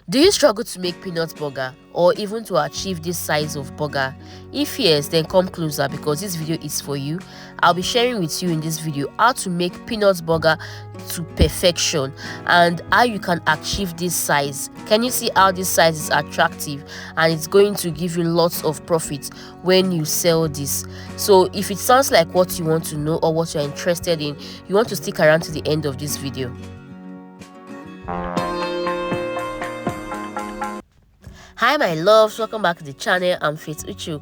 Do you struggle to make peanut burger or even to achieve this size of burger? If yes, then come closer because this video is for you. I'll be sharing with you in this video how to make peanut burger to perfection and how you can achieve this size. Can you see how this size is attractive and it's going to give you lots of profit when you sell this? So if it sounds like what you want to know or what you're interested in, you want to stick around to the end of this video. Hi my loves, welcome back to the channel. I'm Faith Uche.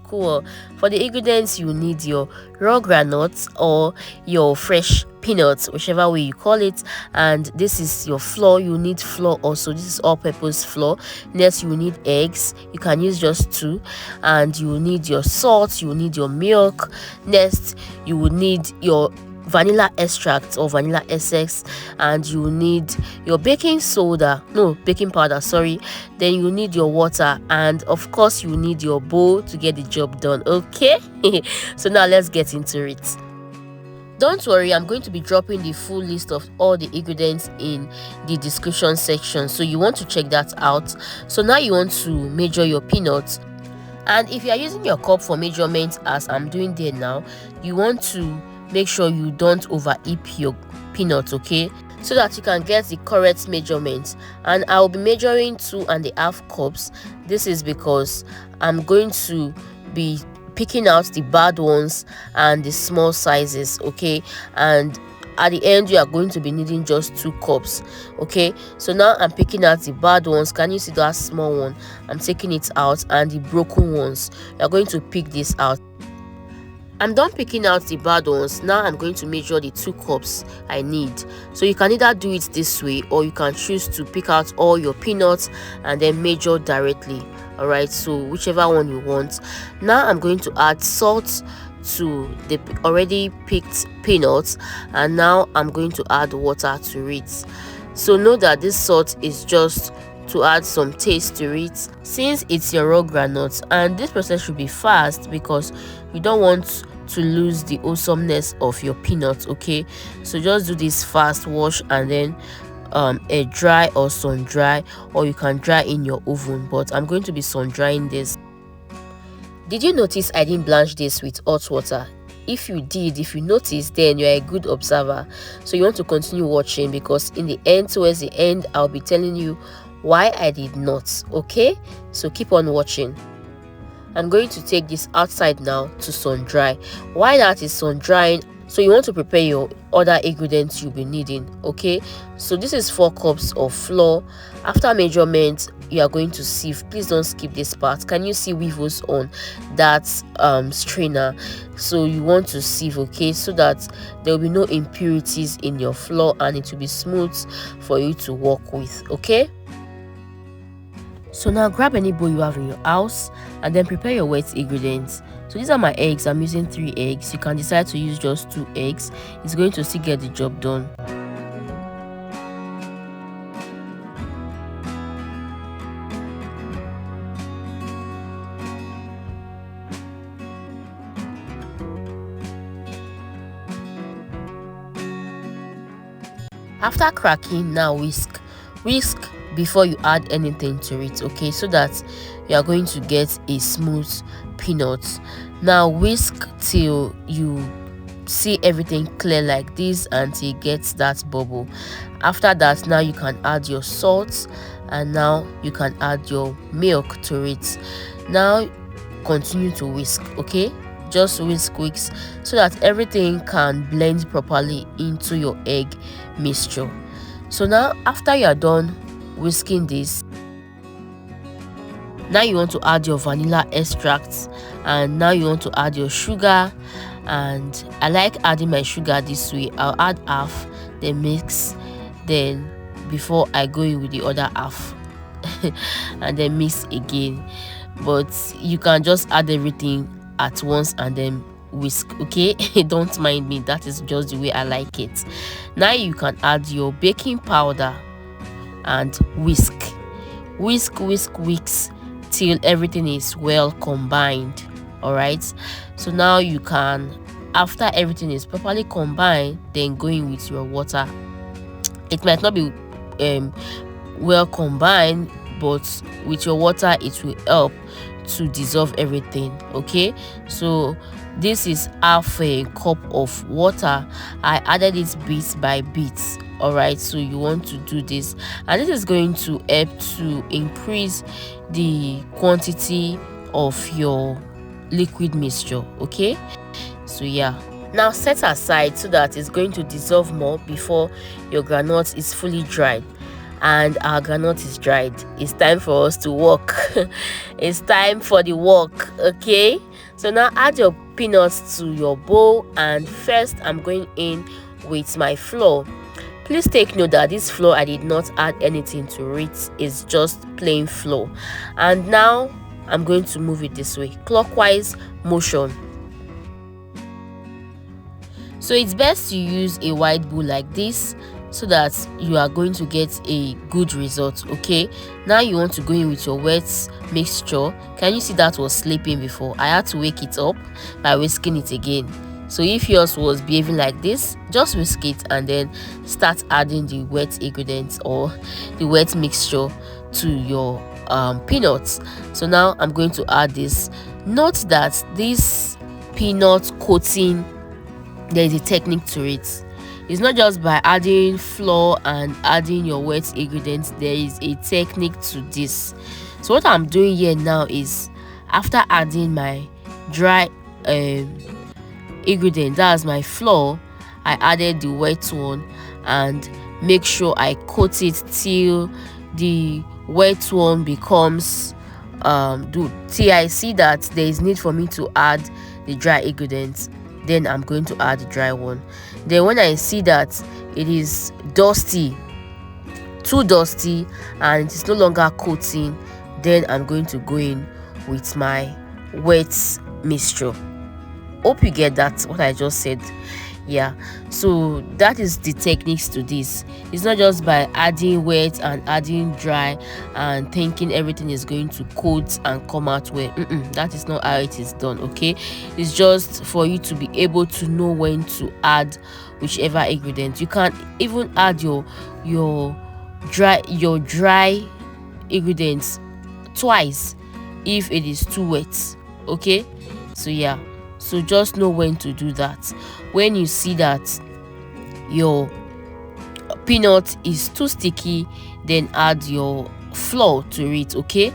For the ingredients, you need your raw granules or your fresh peanuts, whichever way you call it, and this is your flour. You need flour also. This is all-purpose flour. Next, you need eggs. You can use just 2, and you need your salt. You need your milk. Next, you will need your vanilla extract or vanilla essence, and you need your baking powder, sorry. Then you need your water, and of course you need your bowl to get the job done. Okay. So now let's get into it. Don't worry, I'm going to be dropping the full list of all the ingredients in the description section, so you want to check that out. So now you want to measure your peanuts, and if you are using your cup for measurement as I'm doing there now, you want to make sure you don't overheap your peanuts, okay, so that you can get the correct measurement. And I'll be measuring 2.5 cups. This is because I'm going to be picking out the bad ones and the small sizes, okay, and at the end you are going to be needing just 2 cups, okay. So now I'm picking out the bad ones. Can you see that small one? I'm taking it out, and the broken ones, you are going to pick this out. I'm done picking out the bad ones. Now I'm going to measure the 2 cups I need. So you can either do it this way, or you can choose to pick out all your peanuts and then measure directly. Alright, so whichever one you want. Now I'm going to add salt to the already picked peanuts, and now I'm going to add water to it. So know that this salt is just to add some taste to it, since it's your raw granules, and this process should be fast because you don't want to lose the awesomeness of your peanuts, okay. So just do this fast, wash, and then air dry or sun dry, or you can dry in your oven, but I'm going to be sun drying this. Did you notice I didn't blanch this with hot water? If you noticed, then you're a good observer, so you want to continue watching, because in the end, towards the end, I'll be telling you why I did not, okay. So keep on watching. I'm going to take this outside now to sun dry. While that is sun drying, so you want to prepare your other ingredients you'll be needing, okay. So this is 4 cups of flour. After measurement, you are going to sieve. Please don't skip this part. Can you see weevils on that strainer? So you want to sieve, okay, so that there will be no impurities in your flour and it will be smooth for you to work with, okay. So now grab any bowl you have in your house and then prepare your wet ingredients. So these are my eggs. I'm using 3 eggs. You can decide to use just 2 eggs. It's going to still get the job done. After cracking, now whisk before you add anything to it, okay, so that you are going to get a smooth peanut. Now whisk till you see everything clear like this until it gets that bubble. After that, now you can add your salt, and now you can add your milk to it. Now continue to whisk, okay, just whisk so that everything can blend properly into your egg mixture. So now after you are done whisking this, now you want to add your vanilla extract, and now you want to add your sugar. And I like adding my sugar this way. I'll add half, then mix, then before I go in with the other half and then mix again. But you can just add everything at once and then whisk, okay. Don't mind me, that is just the way I like it. Now you can add your baking powder and whisk till everything is well combined. All right, so now you can, after everything is properly combined, then go in with your water. It might not be well combined, but with your water it will help to dissolve everything. Okay, so this is half a cup of water. I added it bit by bit. All right, so you want to do this, and this is going to help to increase the quantity of your liquid mixture. Okay, so yeah, now set aside so that it's going to dissolve more before your groundnut is fully dried. And our groundnut is dried. It's time for us to work. It's time for the work. Okay, so now add your peanuts to your bowl, and first I'm going in with my flour. Please take note that this flour, I did not add anything to it. It's just plain flour. And now I'm going to move it this way, clockwise motion. So it's best to use a wide bowl like this so that you are going to get a good result. Okay, now you want to go in with your wet mixture. Can you see that was sleeping before? I had to wake it up by whisking it again. So if yours was behaving like this, just whisk it and then start adding the wet ingredients or the wet mixture to your peanuts. So now I'm going to add this. Note that this peanut coating, there is a technique to it. It's not just by adding flour and adding your wet ingredients. There is a technique to this. So what I'm doing here now is, after adding my dry ingredient, that's my flour, I added the wet one and make sure I coat it till the wet one becomes till I see that there is need for me to add the dry ingredients, then I'm going to add the dry one. Then when I see that it is dusty, too dusty, and it is no longer coating, then I'm going to go in with my wet mixture. Hope you get that, what I just said. Yeah, so that is the techniques to this. It's not just by adding wet and adding dry and thinking everything is going to coat and come out well. That is not how it is done. Okay, it's just for you to be able to know when to add whichever ingredient. You can even add your dry ingredients twice if it is too wet. Okay, so yeah, so just know when to do that. When you see that your peanut is too sticky, then add your flour to it. Okay,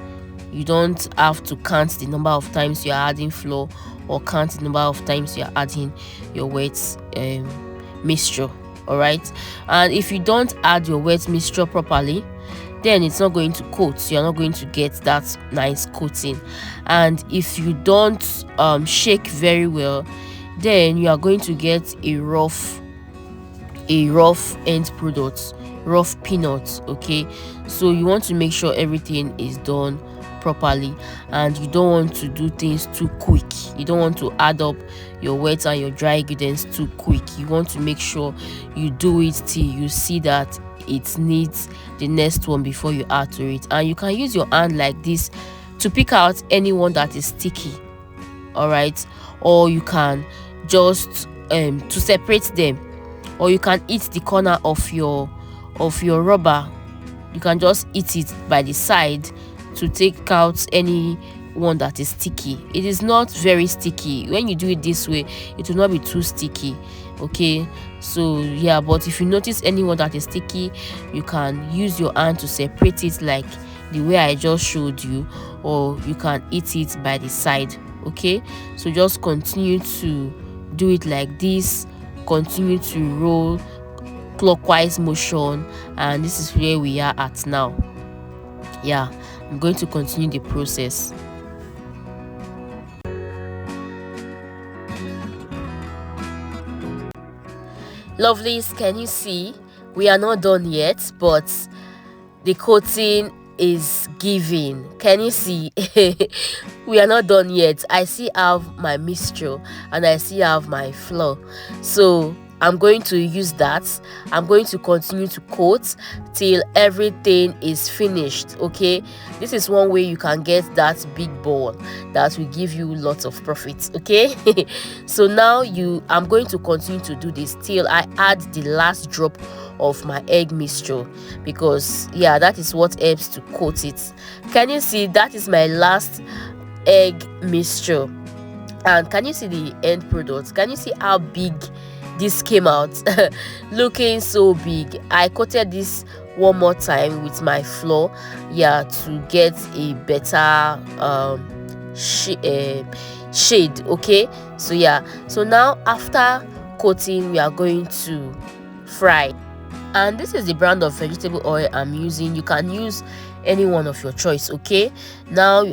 you don't have to count the number of times you are adding flour or count the number of times you are adding your wet mixture. All right, and if you don't add your wet mixture properly, then it's not going to coat. You're not going to get that nice coating. And if you don't shake very well, then you are going to get a rough end product, rough peanuts. Okay, so you want to make sure everything is done properly, and you don't want to do things too quick. You don't want to add up your wet and your dry ingredients too quick. You want to make sure you do it till you see that it needs the next one before you add to it. And you can use your hand like this to pick out anyone that is sticky. All right, or you can just to separate them, or you can eat the corner of your rubber. You can just eat it by the side to take out any one that is sticky. It is not very sticky. When you do it this way, it will not be too sticky. Okay, so yeah, but if you notice anyone that is sticky, you can use your hand to separate it like the way I just showed you, or you can eat it by the side. Okay, so just continue to do it like this, continue to roll clockwise motion, and this is where we are at now. Yeah, I'm going to continue the process. Lovelies, can you see we are not done yet, but the coating is giving? Can you see? We are not done yet. I still have my mixture and I still have my flour, so I'm going to use that. I'm going to continue to coat till everything is finished. Okay, this is one way you can get that big ball that will give you lots of profits. Okay, so now I'm going to continue to do this till I add the last drop of my egg mixture, because yeah, that is what helps to coat it. Can you see that is my last egg mixture? And can you see the end product? Can you see how big this came out? Looking so big. I coated this one more time with my flour, yeah, to get a better shade. Okay, so yeah, so now after coating, we are going to fry. And this is the brand of vegetable oil I'm using. You can use any one of your choice. Okay, now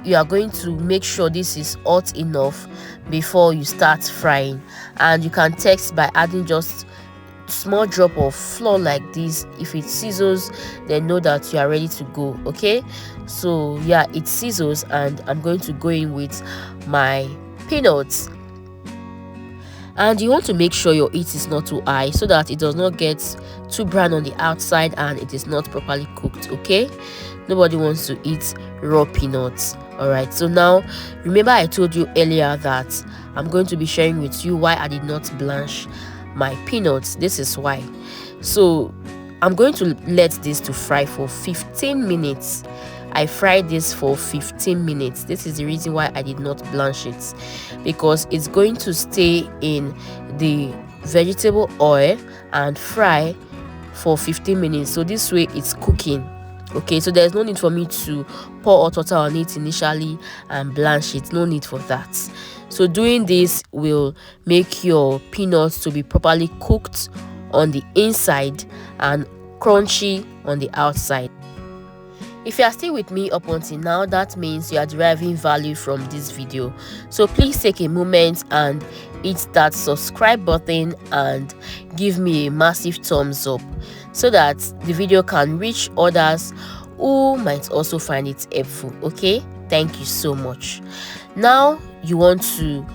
you are going to make sure this is hot enough before you start frying, and you can test by adding just small drop of flour like this. If it sizzles, then know that you are ready to go. Okay, so yeah, it sizzles, and I'm going to go in with my peanuts. And you want to make sure your heat is not too high so that it does not get too brown on the outside and it is not properly cooked. Okay, nobody wants to eat raw peanuts. All right, so now remember I told you earlier that I'm going to be sharing with you why I did not blanch my peanuts. This is why. So I'm going to let this to fry for 15 minutes. I fried this for 15 minutes. This is the reason why I did not blanch it, because it's going to stay in the vegetable oil and fry for 15 minutes. So this way it's cooking. Okay, so there's no need for me to pour hot water on it initially and blanch it. No need for that. So doing this will make your peanuts to be properly cooked on the inside and crunchy on the outside. If you are still with me up until now, that means you are deriving value from this video. So please take a moment and hit that subscribe button and give me a massive thumbs up so that the video can reach others who might also find it helpful. Okay, thank you so much. Now you want to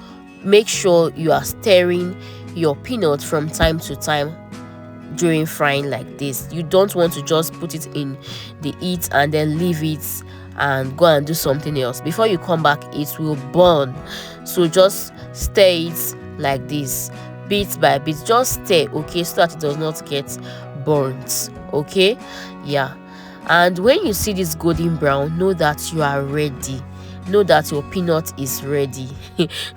make sure you are stirring your peanut from time to time during frying like this. You don't want to just put it in the heat and then leave it and go and do something else. Before you come back, it will burn. So just stir it like this, bit by bit. Just stir, okay, so that it does not get burnt. Okay, yeah. And when you see this golden brown, know that you are ready. Know that your peanut is ready.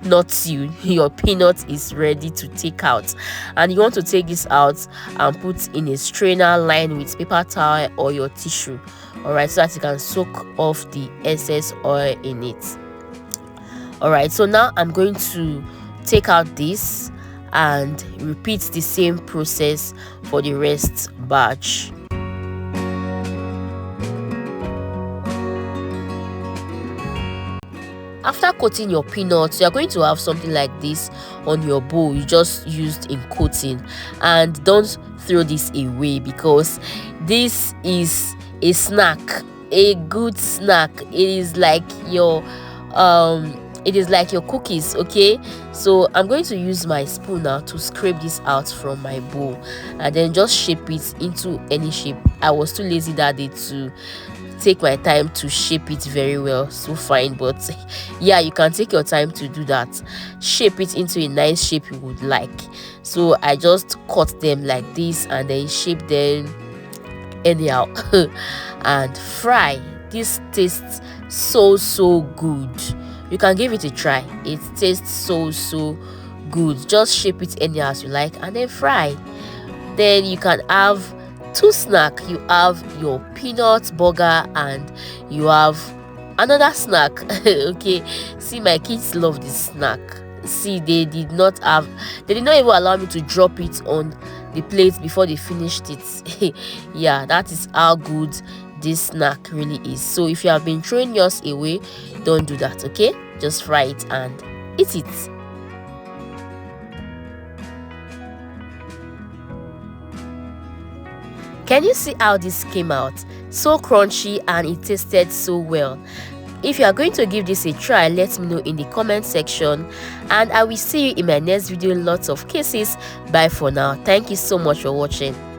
Not you, your peanut is ready to take out. And you want to take this out and put in a strainer lined with paper towel or your tissue, all right, so that you can soak off the excess oil in it. All right, so now I'm going to take out this and repeat the same process for the rest batch. After coating your peanuts, you are going to have something like this on your bowl you just used in coating. And don't throw this away, because this is a snack, a good snack. It is like your cookies. Okay, so I'm going to use my spoon now to scrape this out from my bowl and then just shape it into any shape. I was too lazy that day to take my time to shape it very well, so fine, but yeah, you can take your time to do that. Shape it into a nice shape you would like. So I just cut them like this and then shape them anyhow and fry. This tastes so good. You can give it a try. It tastes so good. Just shape it anyhow as you like and then fry. Then you can have two snack. You have your peanut burger and you have another snack. Okay, see, my kids love this snack. See, they did not even allow me to drop it on the plate before they finished it. Yeah, that is how good this snack really is. So if you have been throwing yours away, don't do that. Okay, just fry it and eat it. Can you see how this came out? So crunchy and it tasted so well. If you are going to give this a try, let me know in the comment section, and I will see you in my next video. Lots of kisses. Bye for now. Thank you so much for watching.